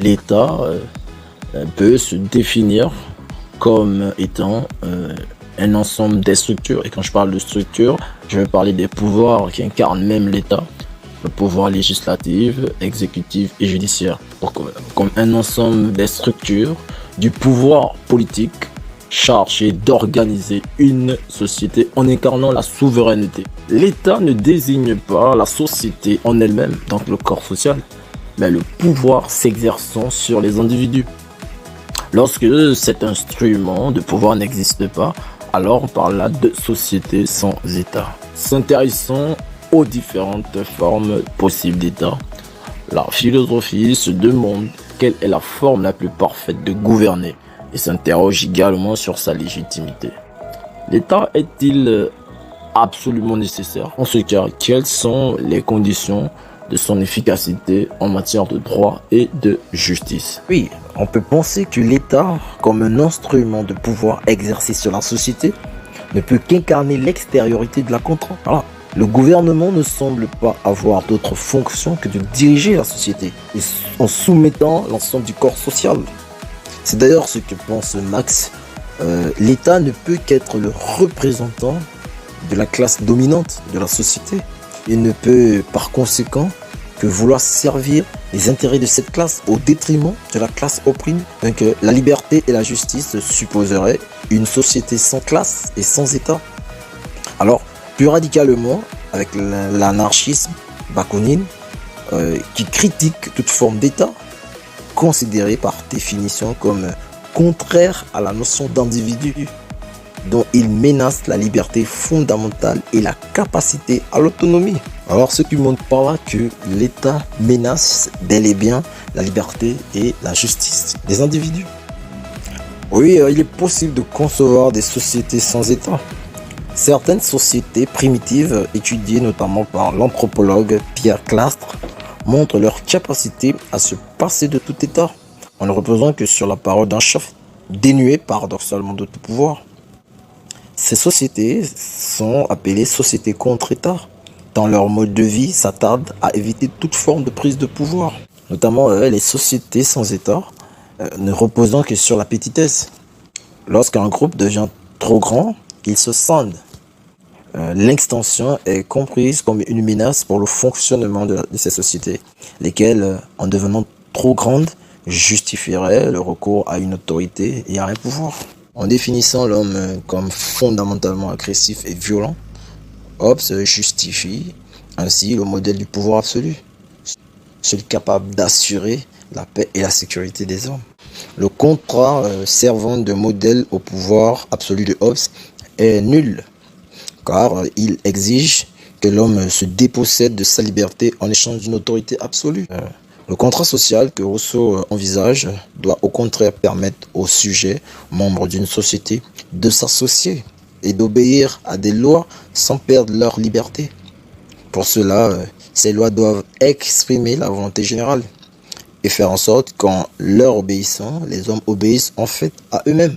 L'État peut se définir comme étant un ensemble des structures. Et quand je parle de structures, je vais parler des pouvoirs qui incarnent même l'État, le pouvoir législatif, exécutif et judiciaire. Donc, comme un ensemble des structures du pouvoir politique chargé d'organiser une société en incarnant la souveraineté. L'État ne désigne pas la société en elle-même, donc le corps social, mais le pouvoir s'exerçant sur les individus. Lorsque cet instrument de pouvoir n'existe pas, alors on parle là de société sans État. S'intéressant aux différentes formes possibles d'État, la philosophie se demande quelle est la forme la plus parfaite de gouverner et s'interroge également sur sa légitimité. L'État est-il absolument nécessaire? En ce cas, quelles sont les conditions de son efficacité en matière de droit et de justice? Oui, on peut penser que l'État, comme un instrument de pouvoir exercer sur la société, ne peut qu'incarner l'extériorité de la contrainte. Voilà. Le gouvernement ne semble pas avoir d'autre fonction que de diriger la société en soumettant l'ensemble du corps social. C'est d'ailleurs ce que pense Marx. L'État ne peut qu'être le représentant de la classe dominante de la société. Il ne peut par conséquent que vouloir servir les intérêts de cette classe au détriment de la classe opprimée. Donc la liberté et la justice supposeraient une société sans classe et sans État. Alors, plus radicalement, avec l'anarchisme bakounine, qui critique toute forme d'État, considéré par définition comme contraire à la notion d'individu, dont il menace la liberté fondamentale et la capacité à l'autonomie. Alors, ce qui montre par là que l'État menace bel et bien la liberté et la justice des individus. Oui, il est possible de concevoir des sociétés sans État. Certaines sociétés primitives, étudiées notamment par l'anthropologue Pierre Clastres, montrent leur capacité à se passer de tout État, en ne reposant que sur la parole d'un chef, dénué paradoxalement de tout pouvoir. Ces sociétés sont appelées sociétés contre-État, tant leur mode de vie s'attarde à éviter toute forme de prise de pouvoir, notamment les sociétés sans État, ne reposant que sur la petitesse. Lorsqu'un groupe devient trop grand, il se scinde. L'extension est comprise comme une menace pour le fonctionnement de ces sociétés, lesquelles, en devenant trop grandes, justifieraient le recours à une autorité et à un pouvoir. En définissant l'homme comme fondamentalement agressif et violent, Hobbes justifie ainsi le modèle du pouvoir absolu, celui capable d'assurer la paix et la sécurité des hommes. Le contrat servant de modèle au pouvoir absolu de Hobbes est nul, car il exige que l'homme se dépossède de sa liberté en échange d'une autorité absolue. Le contrat social que Rousseau envisage doit au contraire permettre aux sujets, membres d'une société, de s'associer et d'obéir à des lois sans perdre leur liberté. Pour cela, ces lois doivent exprimer la volonté générale et faire en sorte qu'en leur obéissant, les hommes obéissent en fait à eux-mêmes.